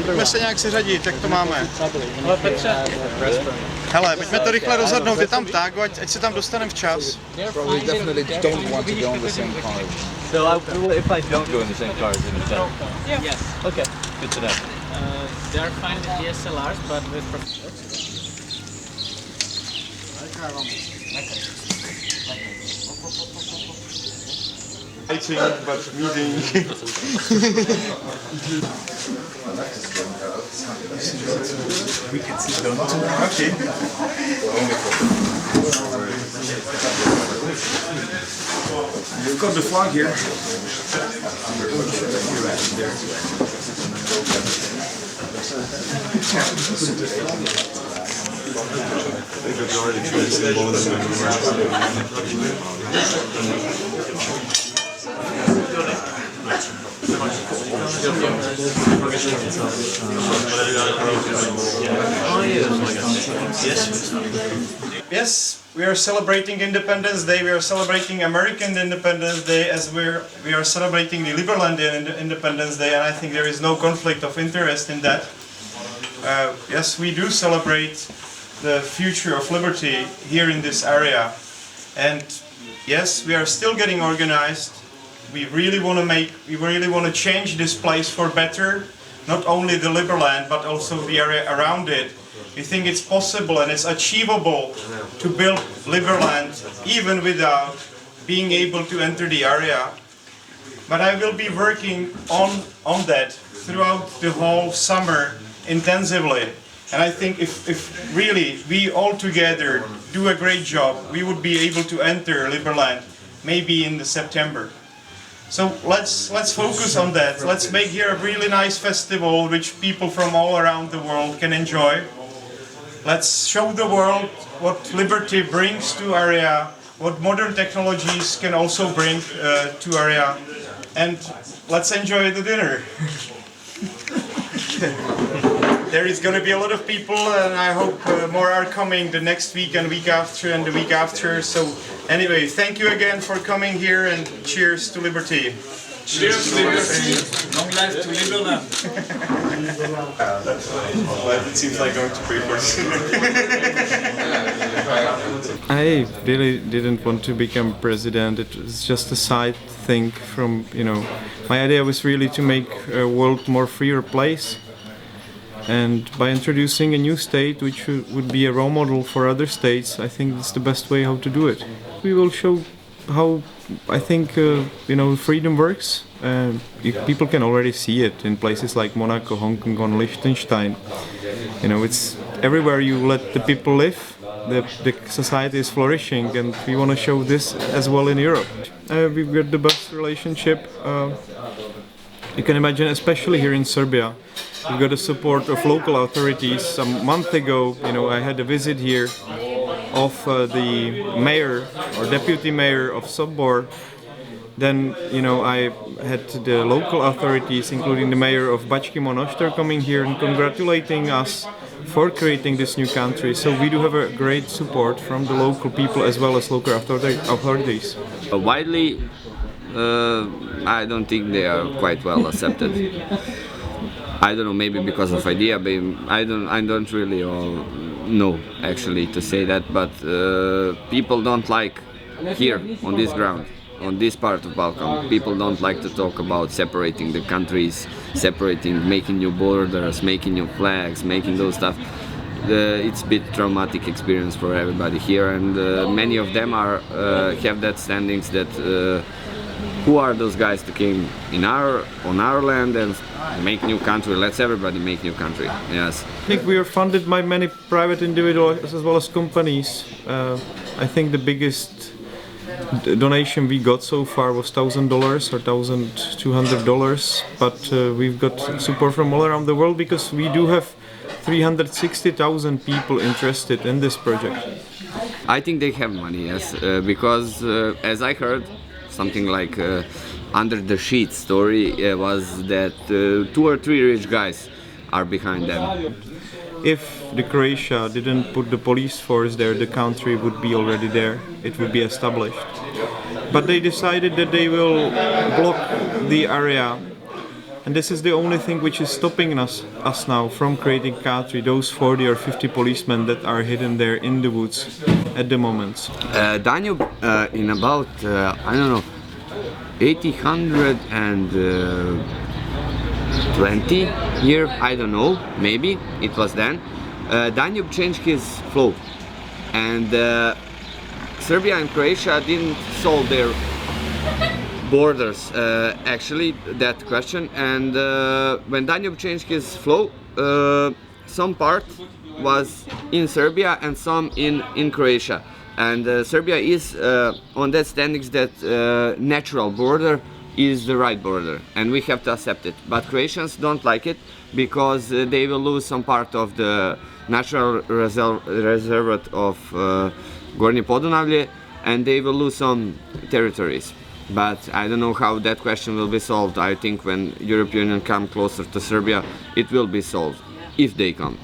Pojďme se nějak seřadit, jak to máme. Hele, pojďme to rychle rozhodnout, je tam tak, ať se tam dostaneme včas. Probably definitely don't want to go on the same car. So if I don't go in the same cars, then it's done? Yeah. Yes. Okay, good to know. They are fine with DSLRs, but with Fighting, but meeting. We can sit down too. Okay. You've got the flag here. Yes, we are celebrating Independence Day. We are celebrating American Independence Day as we are celebrating the Liberland Independence Day, and I think there is no conflict of interest in that. Yes, we do celebrate the future of liberty here in this area, and yes, we are still getting organized. We really want to change this place for better, not only the Liberland but also the area around it. We think it's possible and it's achievable to build Liberland even without being able to enter the area. But I will be working on that throughout the whole summer intensively. And I think if really we all together do a great job, we would be able to enter Liberland maybe in the September. So let's focus on that. Let's make here a really nice festival which people from all around the world can enjoy. Let's show the world what liberty brings to area, what modern technologies can also bring to area, and let's enjoy the dinner. There is going to be a lot of people, and I hope more are coming the next week and week after and the week after. So anyway, thank you again for coming here, and cheers to liberty. Cheers to liberty. Long life to Liberland. It seems like going to papers. I really didn't want to become president. It was just a side thing from, my idea was really to make a world more freer place. And by introducing a new state which would be a role model for other states, I think that's the best way how to do it. We will show how I think freedom works. People can already see it in places like Monaco, Hong Kong, and Liechtenstein. It's everywhere you let the people live, the society is flourishing, and we want to show this as well in Europe. We've got the best relationship. You can imagine, especially here in Serbia. We got the support of local authorities. A month ago, I had a visit here of the mayor or deputy mayor of Sobor. Then, I had the local authorities, including the mayor of Bački Monoštor, coming here and congratulating us for creating this new country. So we do have a great support from the local people as well as local authorities. Widely, I don't think they are quite well accepted. I don't know, maybe because of idea, but I don't really know actually to say that, but people don't like here on this ground, on this part of Balkan, people don't like to talk about separating the countries, making new borders, making new flags, making those stuff. It's a bit traumatic experience for everybody here, and many of them have that standings that who are those guys that came on our land and make new country? Let's everybody make new country. Yes. I think we are funded by many private individuals as well as companies. I think the biggest donation we got so far was $1,000 or $1,200, but we've got support from all around the world because we do have 360,000 people interested in this project. I think they have money, yes, because as I heard, something like under the sheet story was that 2 or 3 rich guys are behind them. If the Croatia didn't put the police force there, the country would be already there. It would be established. But they decided that they will block the area And this is the only thing which is stopping us now from creating country, those 40 or 50 policemen that are hidden there in the woods at the moment. Danube in about, I don't know, 1820 year, I don't know, maybe it was then. Danube changed his flow, and Serbia and Croatia didn't solve their borders, actually, that question. And when Danube changed his flow, some part was in Serbia and some in Croatia. And Serbia is on that standings that natural border is the right border, and we have to accept it. But Croatians don't like it because they will lose some part of the natural reservoir of Gornje Podunavlje, and they will lose some territories. But I don't know how that question will be solved. I think when European Union come closer to Serbia, it will be solved, if they come.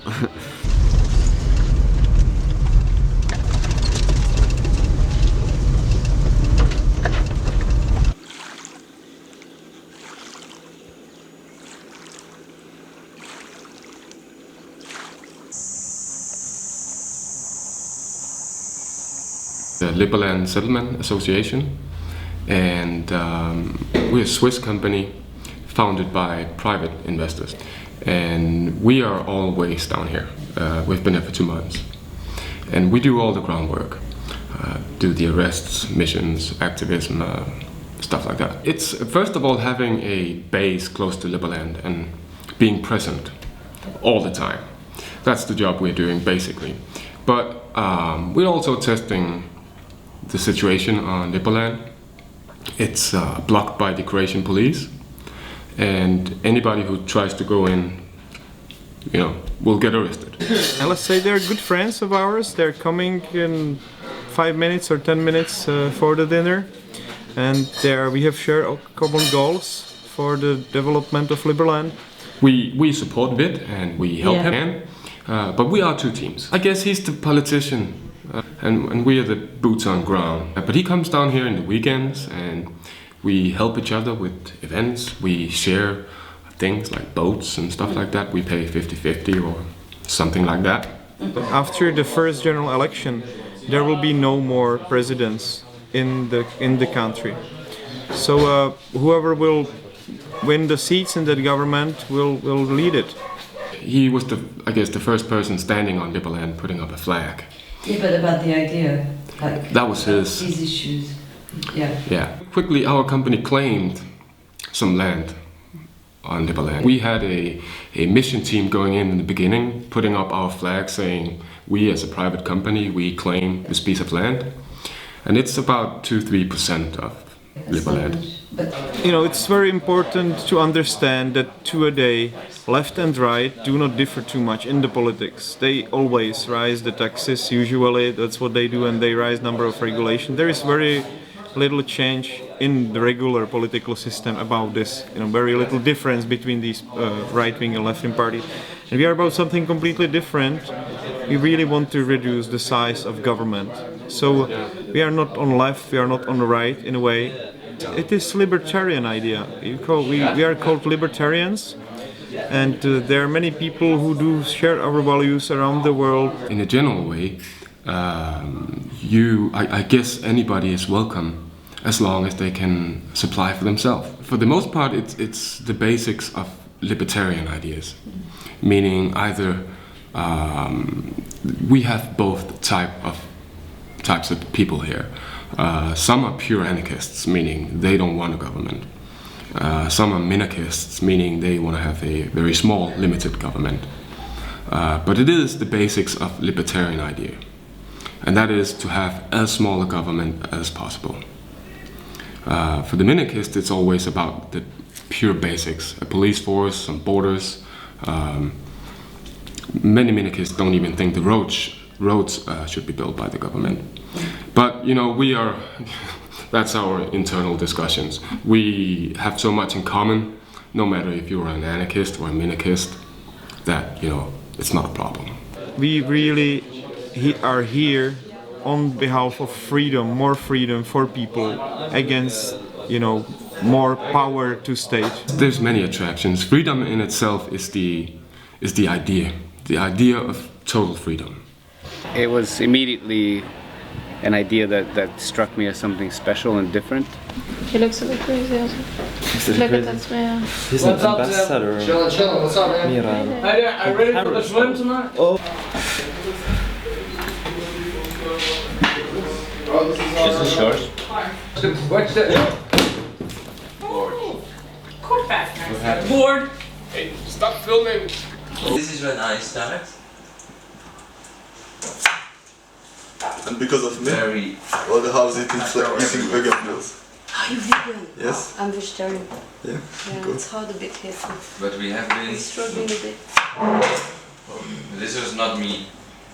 The Liberland Settlement Association, and we're a Swiss company founded by private investors, and we are always down here. We've been here for 2 months, and we do all the groundwork, do the arrests, missions, activism, stuff like that. It's first of all having a base close to Liberland and being present all the time. That's the job we're doing basically, but we're also testing the situation on Liberland. It's blocked by the Croatian police, and anybody who tries to go in, will get arrested. And let's say they're good friends of ours. They're coming in 5 minutes or 10 minutes for the dinner, and we have shared common goals for the development of Liberland. We support Vid and we help him, but we are 2 teams. I guess he's the politician. And we are the boots on ground. But he comes down here in the weekends and we help each other with events. We share things like boats and stuff like that. We pay 50-50 or something like that. After the first general election, there will be no more presidents in the country. So whoever will win the seats in that government will lead it. He was the first person standing on Liberland putting up a flag. Yeah, but about the idea, like that was these issues. Yeah. Quickly, our company claimed some land on Liberland. We had a mission team going in the beginning, putting up our flag saying, we as a private company, we claim this piece of land. And it's about 2-3% of Liberland. It's very important to understand that today left and right do not differ too much in the politics. They always raise the taxes, usually that's what they do, and they raise number of regulations. There is very little change in the regular political system about this. Very little difference between these right-wing and left-wing parties. And we are about something completely different. We really want to reduce the size of government. So we are not on left, we are not on the right in a way. It is libertarian idea. We are called libertarians, and there are many people who do share our values around the world. In a general way, I guess anybody is welcome as long as they can supply for themselves. For the most part, it's the basics of libertarian ideas, meaning either we have both types of people here. Some are pure anarchists, meaning they don't want a government. Some are minarchists, meaning they want to have a very small, limited government. But it is the basics of libertarian idea, and that is to have as small a government as possible. For the minarchists, it's always about the pure basics: a police force, some borders. Many minarchists don't even think the roads should be built by the government. But that's our internal discussions. We have so much in common, no matter if you're an anarchist or a minarchist, that it's not a problem. We really are here on behalf of freedom, more freedom for people, against more power to state. There's many attractions. Freedom in itself is the idea of total freedom. It was immediately an idea that struck me as something special and different. He looks a bit crazy also. Look at that smile. He's an ambassador. Chillin', what's up, man? Mira. Hey, are you ready for the swim tonight? Oh. This is yours. What's that? Board. Hey, stop filming! This is when I start. And because of me, Very. all the house eats like eating vegan meals. Are you vegan? Yes. I'm vegetarian. Yeah. Yeah, Good. it's hard a bit here. So But we have I'm been. struggling a bit. This was not me.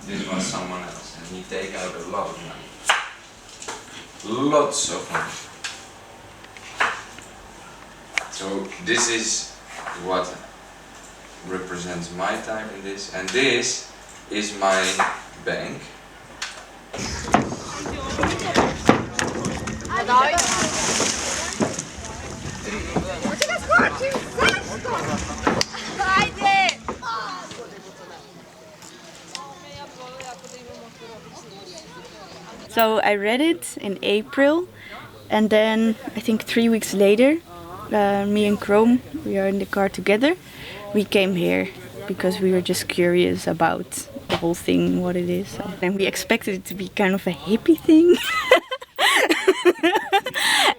This was someone else, and he take out a lot of money. Lots of money. So this is what represents my time in this, and this is my bank. So I read it in April, and then I think 3 weeks later, me and Chrome, we are in the car together. We came here because we were just curious about the whole thing, what it is. And we expected it to be kind of a hippie thing.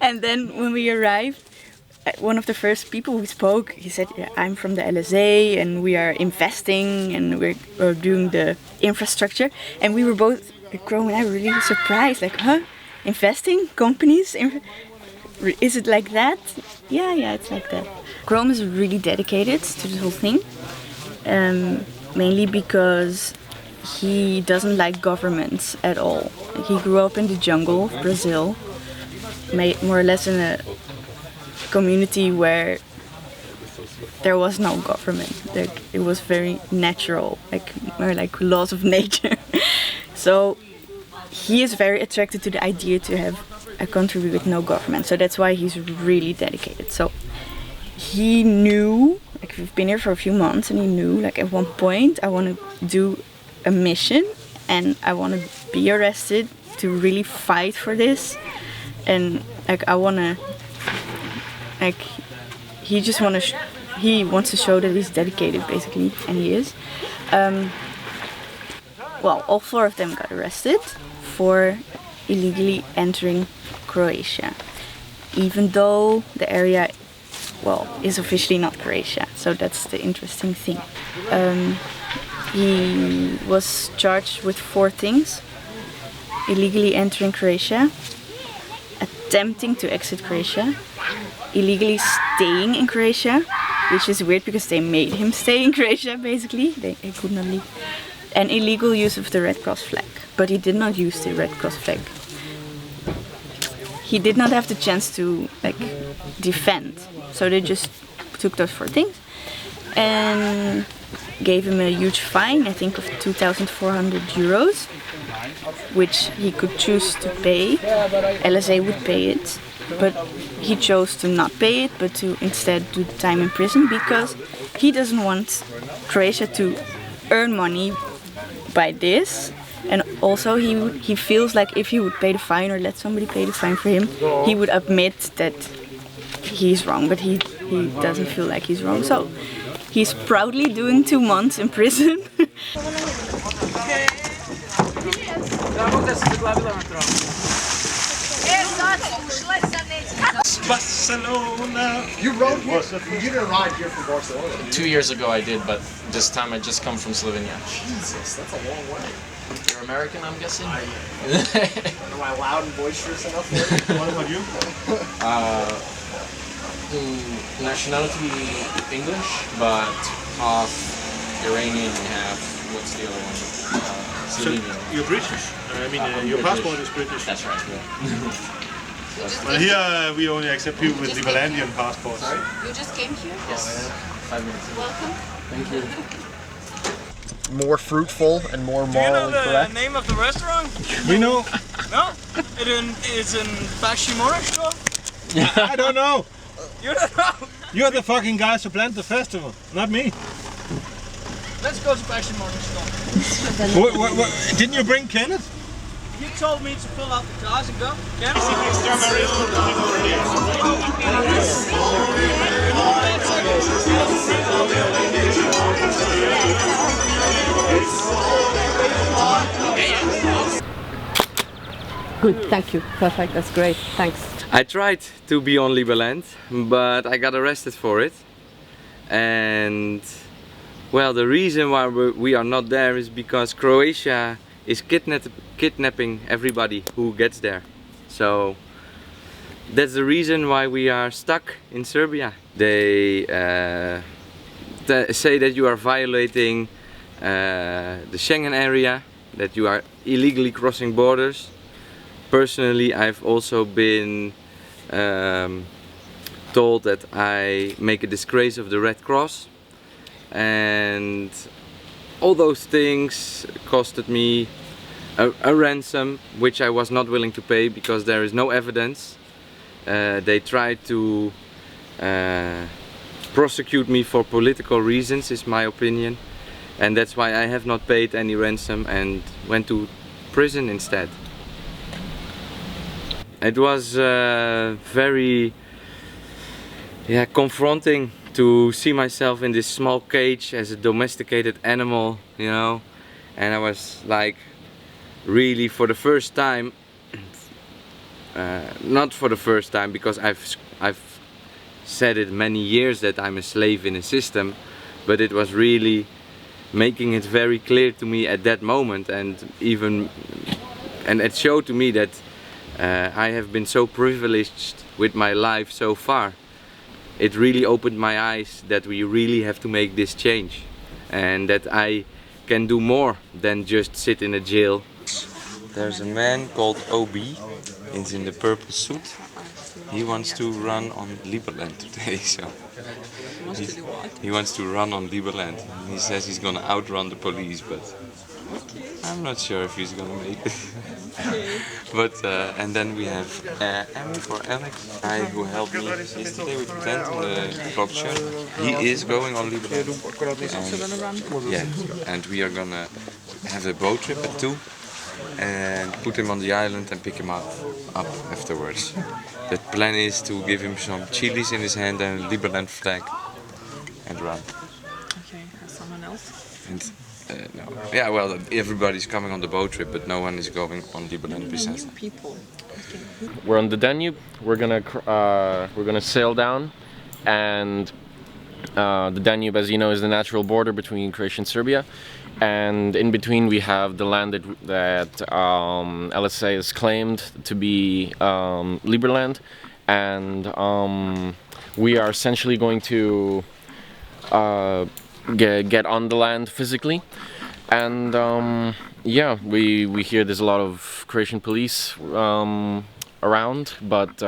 And then when we arrived, one of the first people we spoke, he said, yeah, I'm from the LSA and we are investing and we're doing the infrastructure. And we were both, Chrome and I, were really surprised, like, huh? Investing? Companies? Is it like that? Yeah, it's like that. Chrome is really dedicated to this whole thing, mainly because he doesn't like governments at all. He grew up in the jungle of Brazil, more or less in a community where there was no government. Like, it was very natural, more like laws of nature. So he is very attracted to the idea to have a country with no government. So that's why he's really dedicated. So he knew, like, we've been here for a few months, and he knew, like, at one point I want to do a mission and I want to be arrested to really fight for this. And like, I want to, like, he just he wants to show that he's dedicated, basically, and he is. Well, all 4 of them got arrested for illegally entering Croatia, even though the area, well, is officially not Croatia. So that's the interesting thing. He was charged with 4 things: illegally entering Croatia, attempting to exit Croatia, illegally staying in Croatia, which is weird because they made him stay in Croatia, basically. They could not leave. And illegal use of the Red Cross flag. But he did not use the Red Cross flag. He did not have the chance to, like, defend. So they just took those 4 things and gave him a huge fine, I think of 2,400 euros, which he could choose to pay. LSA would pay it, but he chose to not pay it, but to instead do time in prison, because he doesn't want Croatia to earn money by this. And also he feels like if he would pay the fine or let somebody pay the fine for him, he would admit that he's wrong, but he doesn't feel like he's wrong. So he's proudly doing 2 months in prison. Barcelona. You rode here? You didn't ride here from Barcelona. 2 years ago I did, but this time I just come from Slovenia. Jesus, that's a long way. You're American, I'm guessing? Am I loud and boisterous enough for you? What about you? Nationality English, but half Iranian, half, what's the other one? Slovenian. So you're British? Your passport is British. That's right, yeah. But here we only accept people with Liberlandian passports. You just came here? Yes. 5 minutes. Welcome. Thank you. More fruitful and more morally correct. Name of the restaurant? We know. No? It's in Bashimorish. I don't know. You're the fucking guys who planned the festival, not me. Let's go to Passion Morning Stop. Didn't you bring Kenneth? You told me to pull out the cars and go. Good, thank you. Perfect, that's great. Thanks. I tried to be on Liberland, but I got arrested for it. And well, the reason why we are not there is because Croatia is kidnapping everybody who gets there. So that's the reason why we are stuck in Serbia. They say that you are violating the Schengen area, that you are illegally crossing borders. Personally, I've also been told that I make a disgrace of the Red Cross, and all those things costed me a ransom, which I was not willing to pay because there is no evidence. They tried to prosecute me for political reasons, is my opinion, and that's why I have not paid any ransom and went to prison instead. It was very confronting to see myself in this small cage as a domesticated animal, you know, and I was like, really for the first time, not for the first time, because I've said it many years that I'm a slave in a system, but it was really making it very clear to me at that moment, and it showed to me that I have been so privileged with my life so far. It really opened my eyes that we really have to make this change, and that I can do more than just sit in a jail. There's a man called OB, he's in the purple suit. He wants to run on Liberland today, so he wants to run on Liberland. He says he's gonna outrun the police, but I'm not sure if he's gonna make it. But and then we have Alex, guy who helped me yesterday with the tent on the blockade. He is going on Liberland. Yeah, and we are gonna have a boat trip at 2 and put him on the island and pick him up afterwards. The plan is to give him some chilies in his hand and a Liberland flag and run. Okay, has someone else? And, no. Yeah, well, everybody's coming on the boat trip, but no one is going on Liberland besides people. We're on the Danube. We're gonna sail down, and the Danube, as you know, is the natural border between Croatia and Serbia. And in between we have the land that LSA has claimed to be Liberland, and we are essentially going to get on the land physically. And yeah, we hear there's a lot of Croatian police around, but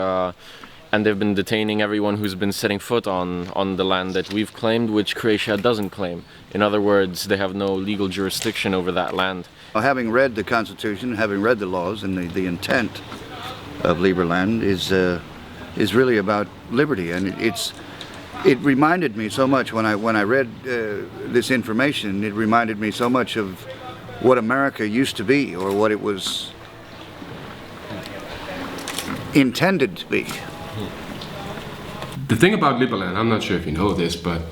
and they've been detaining everyone who's been setting foot on the land that we've claimed, which Croatia doesn't claim. In other words, they have no legal jurisdiction over that land. Well, having read the Constitution, having read the laws, and the intent of Liberland is really about liberty, and it reminded me so much when I read this information. It reminded me so much of what America used to be, or what it was intended to be. The thing about Liberland, I'm not sure if you know this, but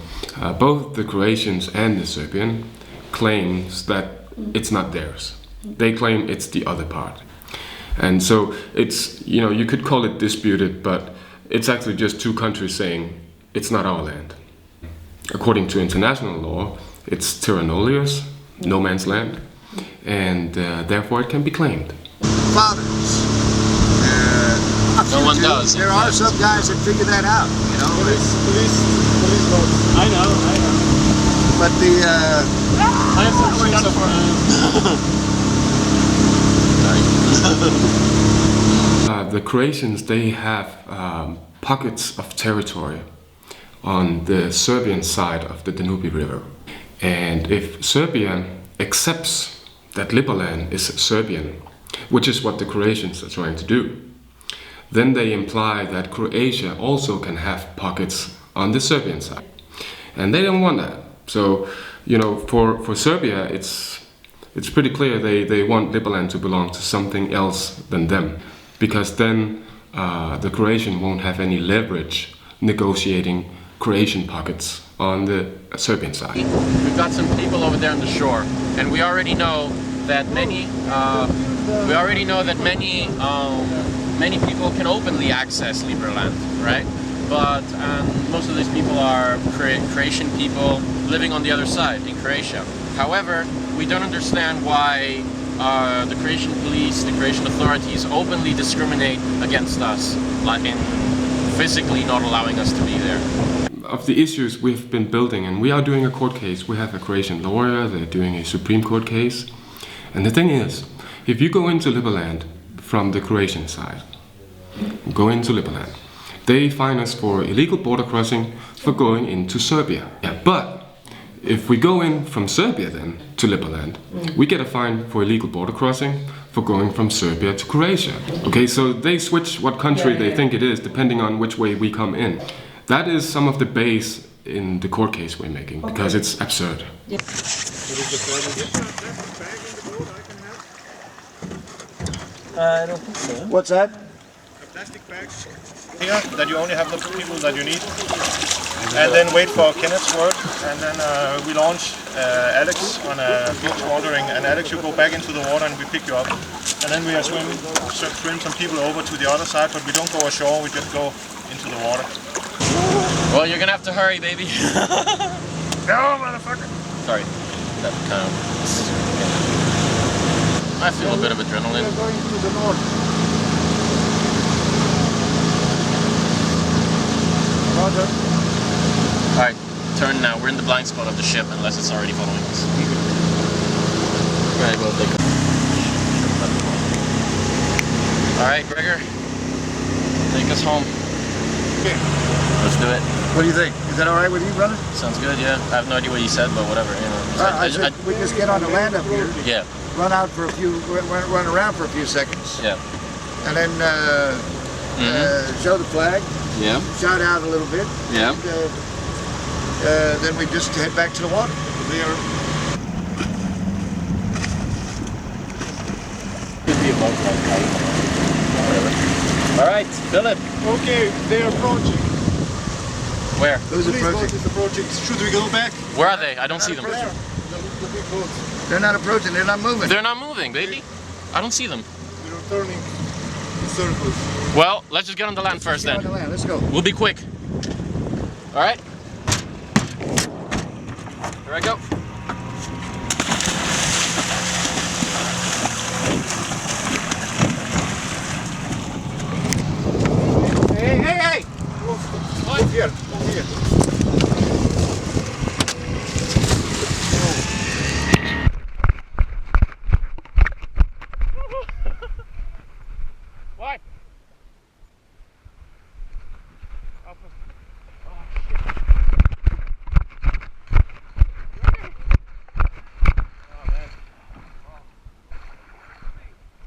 both the Croatians and the Serbian claims that it's not theirs. They claim it's the other part. And so it's, you know, you could call it disputed, but it's actually just two countries saying it's not our land. According to international law, it's terra nullius, no man's land, and therefore it can be claimed. Fathers. No one does. There are some guys that figure that out, you know. Police votes. I know. But the I have some points of the Croatians, they have pockets of territory on the Serbian side of the Danube River. And if Serbia accepts that Liberland is Serbian, which is what the Croatians are trying to do, then they imply that Croatia also can have pockets on the Serbian side. And they don't want that. So, you know, for Serbia, it's pretty clear they want Liberland to belong to something else than them, because then the Croatian won't have any leverage negotiating Croatian pockets on the Serbian side. We've got some people over there on the shore, and we already know that many people can openly access Liberland, right? But most of these people are Croatian people living on the other side in Croatia. However, we don't understand why the Croatian police, the Croatian authorities openly discriminate against us, like in physically not allowing us to be there. Of the issues we've been building, and we are doing a court case. We have a Croatian lawyer, they're doing a Supreme Court case. And the thing is, if you go into Liberland from the Croatian side, go into Liberland, they fine us for illegal border crossing for going into Serbia. Yeah, but if we go in from Serbia then to Liberland, we get a fine for illegal border crossing for going from Serbia to Croatia. Okay, so they switch what country they think it is depending on which way we come in. That is some of the base in the court case we're making, because it's absurd. I don't think so. What's that? Plastic bags here that you only have the people that you need, and then wait for Kenneth's word, and then we launch Alex on a beach wandering, and Alex, you go back into the water and we pick you up, and then we are swim some people over to the other side, but we don't go ashore, we just go into the water. Well, you're gonna have to hurry, baby. No, motherfucker! Sorry, that kind of... I feel a bit of adrenaline. We're going to the north. Roger. Alright, turn now. We're in the blind spot of the ship, unless it's already following us. Right, well, take Alright, Gregor. Take us home. Okay. Let's do it. What do you think? Is that alright with you, brother? Sounds good, yeah. I have no idea what you said, but whatever, you know. I said we just get on the land up here. Yeah. Run out for a few, run around for a few seconds. Yeah. And then show the flag. Yeah. Shout out a little bit. Yeah. And, then we just head back to the water. We are. Could be a boat like whatever. All right, Philip. Okay, they're approaching. Where? Who's approaching? Is approaching. Should we go back? Where are they? I don't see them. The big boat. They're not approaching. They're not moving. They're not moving, baby. I don't see them. We're turning in circles. Well, let's just get on the land first then. On the land. Let's go. We'll be quick. All right. Here I go. Hey! Move here. Move here. What?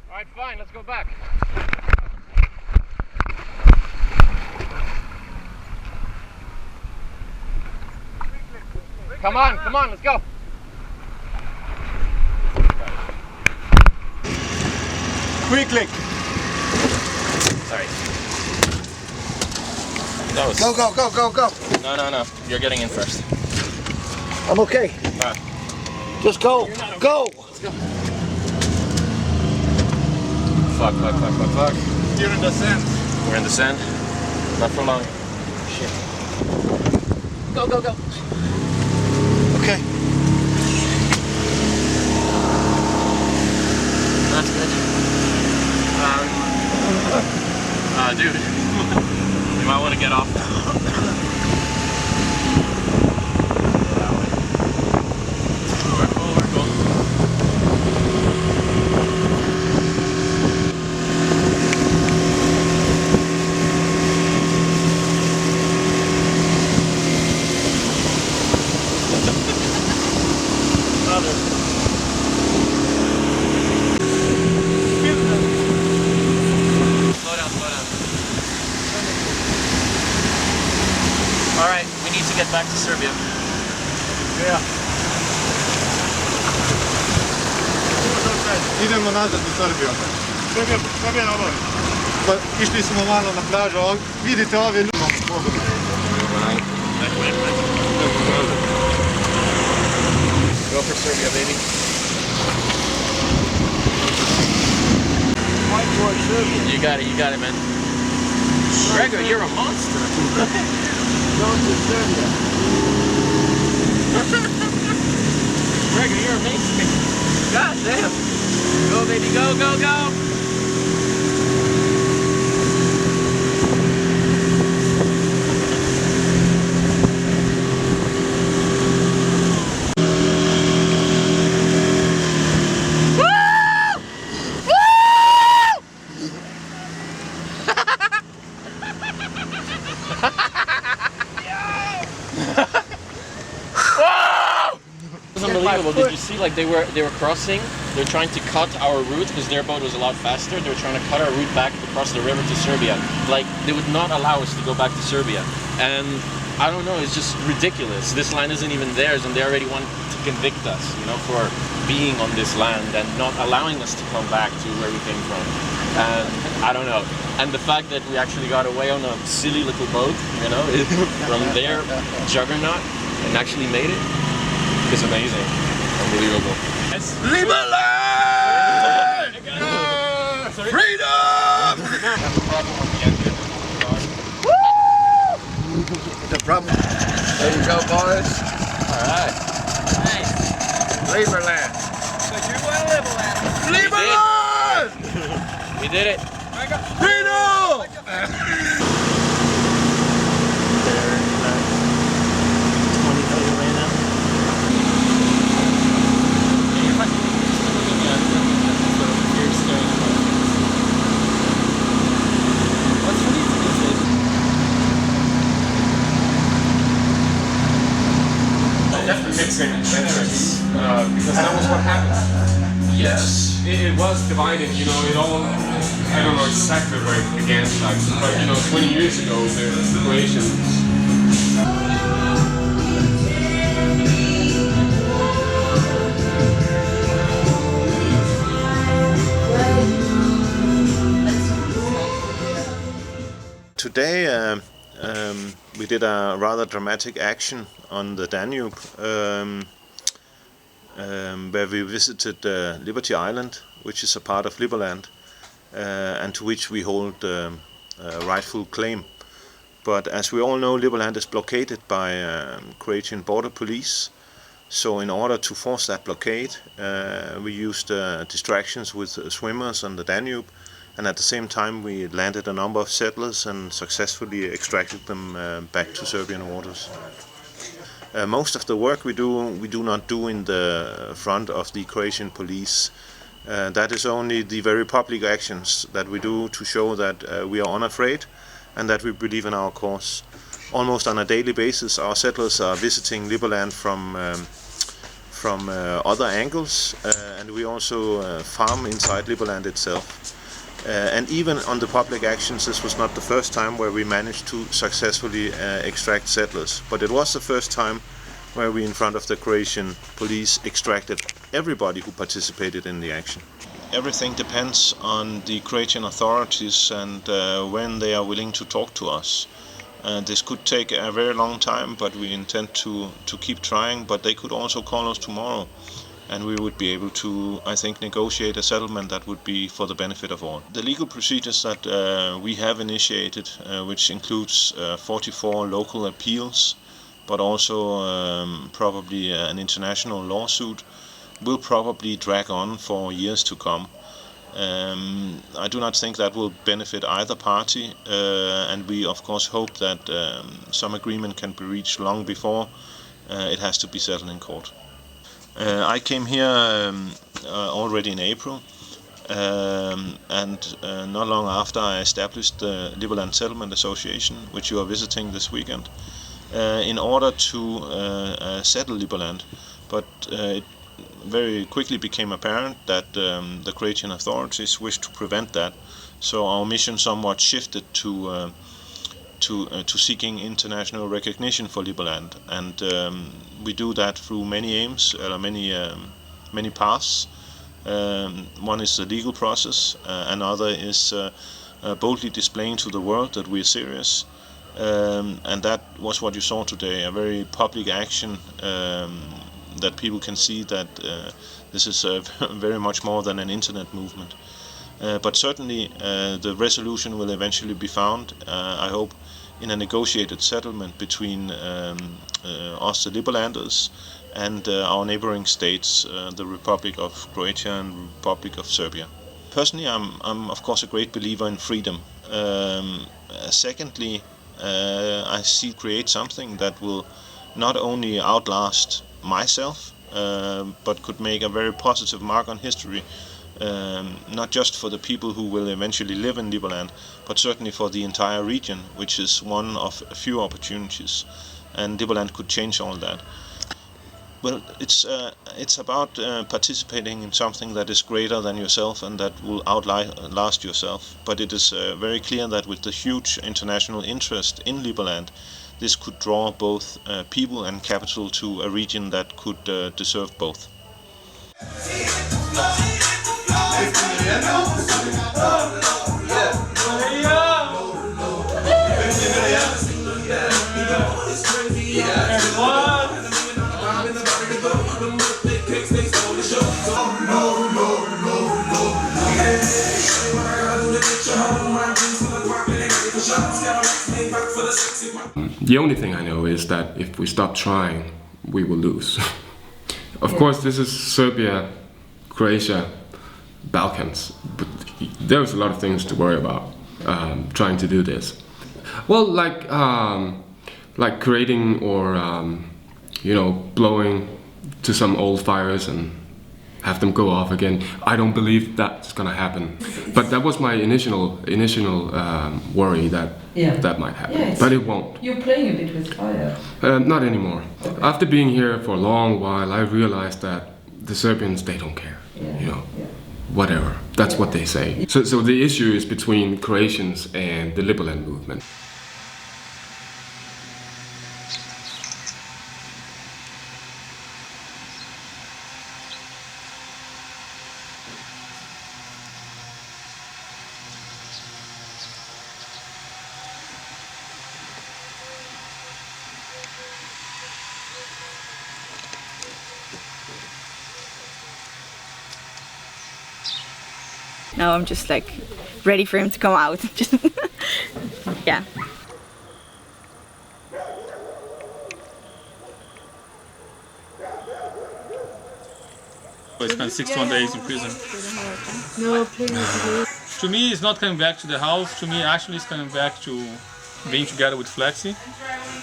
Alright, fine, let's go back. Come on, let's go. Quickly. Sorry. Go. No. You're getting in first. I'm okay. Alright. Just go. Go. Let's go. Fuck. You're in the sand. We're in the sand. Not for long. Shit. Go. Okay. That's good. Dude. You might want to get off. We're cool. Slow down. to Serbia. Yeah. Idemo nazad u Srbiju. Srbija na obali. Pa išli smo malo na plažu, vidite ove ljudi. Go for Serbia, baby. You got it, man. Gregor, you're a monster. Go to Serbia. Gregor, you're amazing. God damn. Go, baby, go, go, go. Unbelievable. Did you see, like, they were crossing, they're trying to cut our route because their boat was a lot faster. They were trying to cut our route back across the river to Serbia. Like, they would not allow us to go back to Serbia. And I don't know, it's just ridiculous. This land isn't even theirs and they already want to convict us, you know, for being on this land and not allowing us to come back to where we came from. And I don't know. And the fact that we actually got away on a silly little boat, you know, from their juggernaut and actually made it. It's amazing. Unbelievable. Liberland! Freedom! The problem. There you go, boys. All right. Nice. Liberland. So you want Liberland? Liberland! We did it. Freedom! Mixing entrance, because that was what happened. Yes. It was divided, you know, it all, I don't know exactly where it began, like, but you know, 20 years ago, the Croatians. Today we did a rather dramatic action on the Danube where we visited Liberty Island, which is a part of Liberland and to which we hold rightful claim. But as we all know, Liberland is blockaded by Croatian border police. So in order to force that blockade, we used distractions with swimmers on the Danube, and at the same time we landed a number of settlers and successfully extracted them back to Serbian waters. Most of the work we do not do in the front of the Croatian police. That is only the very public actions that we do to show that we are unafraid and that we believe in our cause. Almost on a daily basis our settlers are visiting Liberland from other angles, and we also farm inside Liberland itself. And even on the public actions, this was not the first time where we managed to successfully extract settlers, but it was the first time where we, in front of the Croatian police, extracted everybody who participated in the action. Everything depends on the Croatian authorities and when they are willing to talk to us. This could take a very long time, but we intend to keep trying, but they could also call us tomorrow. And we would be able to, I think, negotiate a settlement that would be for the benefit of all. The legal procedures that we have initiated, which includes 44 local appeals, but also probably an international lawsuit, will probably drag on for years to come. I do not think that will benefit either party, and we of course hope that some agreement can be reached long before it has to be settled in court. I came here already in April, and not long after I established the Liberland Settlement Association, which you are visiting this weekend, in order to settle Liberland. But it very quickly became apparent that the Croatian authorities wished to prevent that, so our mission somewhat shifted to to seeking international recognition for Liberland, and we do that through many aims, many paths. One is the legal process, another is boldly displaying to the world that we're serious, and that was what you saw today, a very public action, that people can see that this is very much more than an internet movement. But certainly the resolution will eventually be found, I hope, in a negotiated settlement between us, the Liberlanders, and our neighboring states, the Republic of Croatia and Republic of Serbia. Personally, I'm of course a great believer in freedom. Secondly, I see create something that will not only outlast myself, but could make a very positive mark on history, not just for the people who will eventually live in Liberland, but certainly for the entire region, which is one of a few opportunities, and Liberland could change all that. Well, it's about participating in something that is greater than yourself and that will outlast yourself. But it is very clear that with the huge international interest in Liberland, this could draw both people and capital to a region that could deserve both. The only thing I know is that if we stop trying, we will lose. Of course, this is Serbia, Croatia, Balkans, but there's a lot of things to worry about trying to do this. Well, like creating or blowing to some old fires and have them go off again. I don't believe that's gonna happen. But that was my initial worry that that might happen. But it won't. You're playing a bit with fire. Not anymore. Okay. After being here for a long while, I realized that the Serbians, they don't care. Whatever. That's what they say. So the issue is between Croatians and the Liberland movement. Now I'm just like ready for him to come out. Just yeah. I spent 61 days in prison. No, please. To me, it's not coming back to the house. To me, actually, it's coming back to being together with Flexi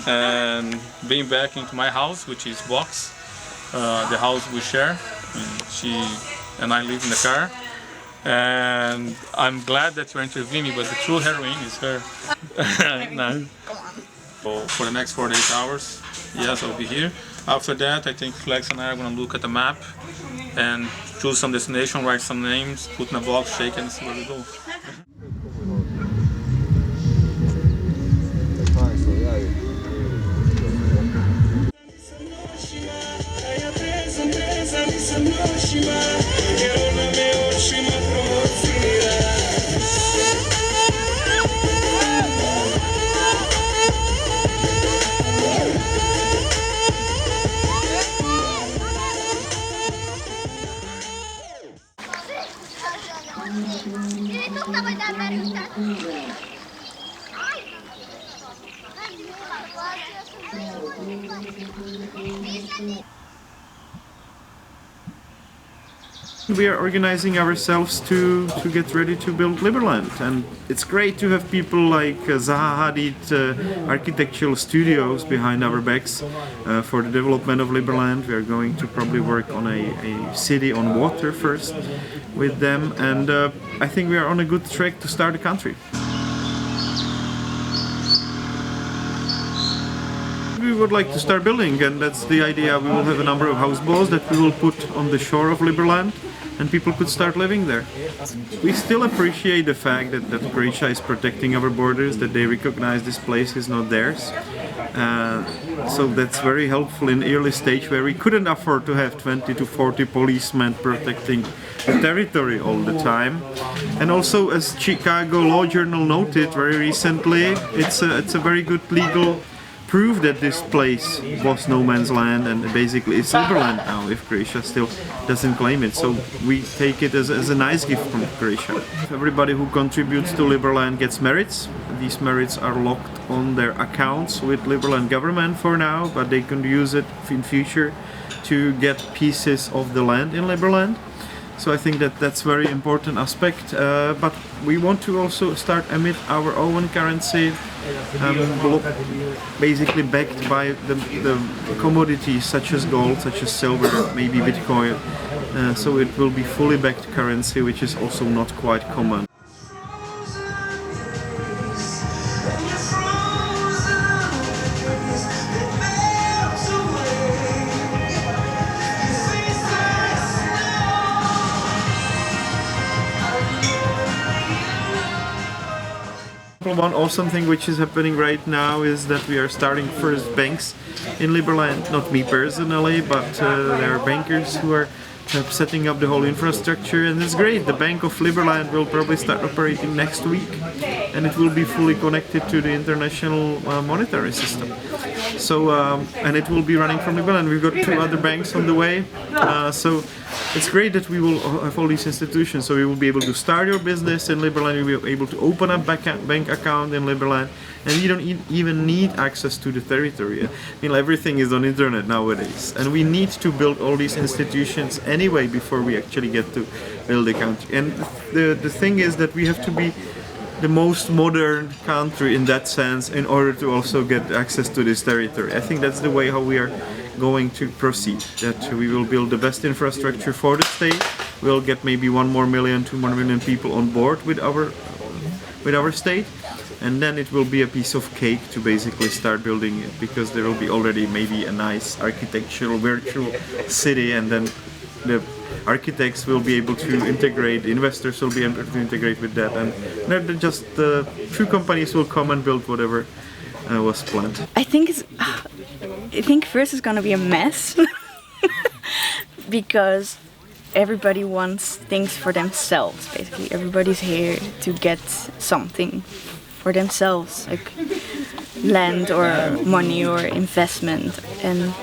and being back into my house, which is Box, the house we share. And she and I live in the car. And I'm glad that you're interviewing me, but the true heroine is her. No. So for the next 48 hours, yes, I'll be here. After that, I think Flex and I are going to look at the map and choose some destination, write some names, put in a box, shake and see where we go. We are organizing ourselves to get ready to build Liberland, and it's great to have people like Zaha Hadid architectural studios behind our backs for the development of Liberland. We are going to probably work on a city on water first with them, and I think we are on a good track to start a country. We would like to start building, and that's the idea. We will have a number of houseboats that we will put on the shore of Liberland, and people could start living there. We still appreciate the fact that Croatia is protecting our borders, that they recognize this place is not theirs. So that's very helpful in early stage where we couldn't afford to have 20 to 40 policemen protecting the territory all the time. And also, as Chicago Law Journal noted very recently, it's a very good legal proof that this place was no man's land, and basically it's Liberland now if Croatia still doesn't claim it. So we take it as a nice gift from Croatia. Everybody who contributes to Liberland gets merits. These merits are locked on their accounts with Liberland government for now, but they can use it in future to get pieces of the land in Liberland. So I think that that's very important aspect, but we want to also start emit our own currency, basically backed by the commodities such as gold, such as silver, maybe Bitcoin. So it will be fully backed currency, which is also not quite common. One awesome thing which is happening right now is that we are starting first banks in Liberland. Not me personally, but there are bankers who are setting up the whole infrastructure, and it's great. The Bank of Liberland will probably start operating next week, and it will be fully connected to the international monetary system. So, and it will be running from Liberland. We've got 2 other banks on the way, so it's great that we will have all these institutions. So we will be able to start your business in Liberland, we will be able to open a bank account in Liberland, and you don't even need access to the territory. I mean, everything is on internet nowadays, and we need to build all these institutions anyway before we actually get to build the country. And the thing is that we have to be the most modern country in that sense in order to also get access to this territory. I think that's the way how we are going to proceed, that we will build the best infrastructure for the state, we'll get maybe 1 more million, 2 more million people on board with our state, and then it will be a piece of cake to basically start building it, because there will be already maybe a nice architectural virtual city, and then the architects will be able to integrate, investors will be able to integrate with that, and then just the few companies will come and build whatever was planned. I think first it's gonna be a mess because everybody wants things for themselves. Basically, everybody's here to get something for themselves, like land or money or investment, and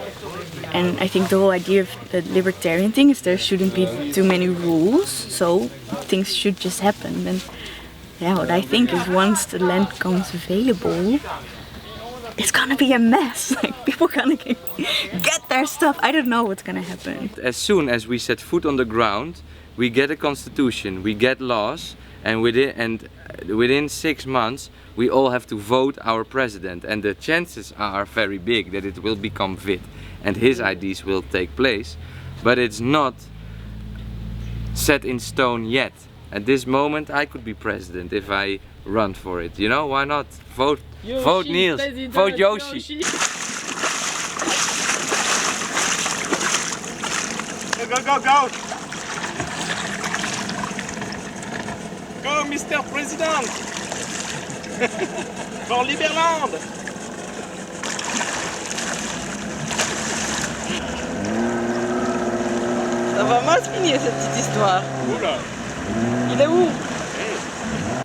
I think the whole idea of the libertarian thing is there shouldn't be too many rules, so things should just happen. And yeah, what I think is once the land becomes available, it's gonna be a mess. Like, people gonna get their stuff. I don't know what's gonna happen. As soon as we set foot on the ground, we get a constitution, we get laws, and within 6 months we all have to vote our president, and the chances are very big that it will become fit and his ideas will take place, but it's not set in stone yet. At this moment I could be president if I run for it, you know, why not? Vote Niels, vote Yoshi. Go, go, go! Go, Mr. President! For Liberland! Ça va mal finir cette petite histoire. Oula. Il est où?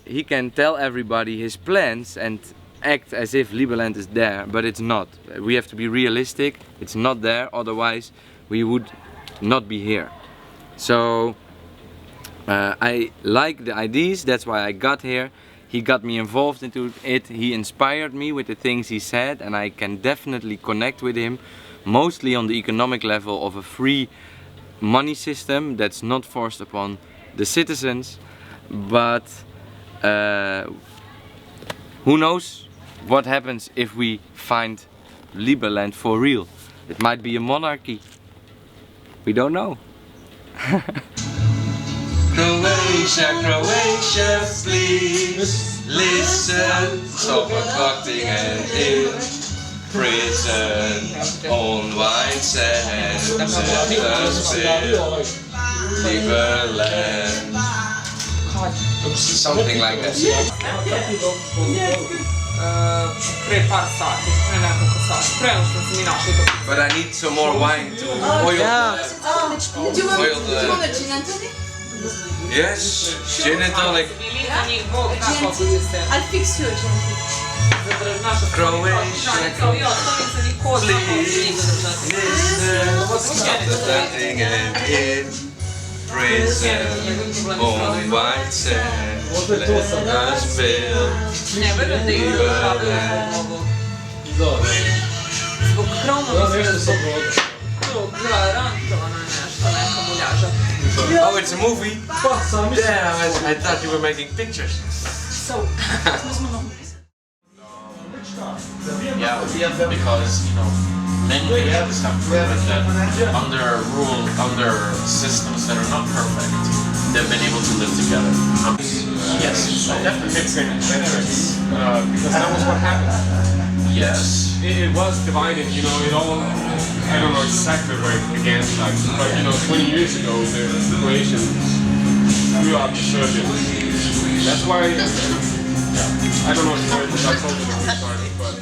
He can tell everybody his plans and act as if Liberland is there, but it's not. We have to be realistic, it's not there, otherwise we would not be here. So I like the ideas, that's why I got here. He got me involved into it, he inspired me with the things he said, and I can definitely connect with him, mostly on the economic level of a free money system that's not forced upon the citizens, but who knows what happens if we find Liberland for real. It might be a monarchy. We don't know. Croatia, Croatia, please listen. Stop abducting and in prison on white sand. Liberland. Something like that. But I need some more wine to oil the... Yes, gin and tonic. I'll fix you a gin. Croatia, please stop the planting and in prison on white sand. Let us build Liberland. Oh, it's a movie? Damn, I thought you were making pictures. Yeah, because, you know, many nations have proven that under systems that are not perfect, they've been able to live together. Yes, definitely. Because that was what happened. Yes. It was divided, you know, it all, I don't know exactly where it began, like, but you know, 20 years ago, the Croatians threw out the Serbians. That's why, I don't know if I told you the story, but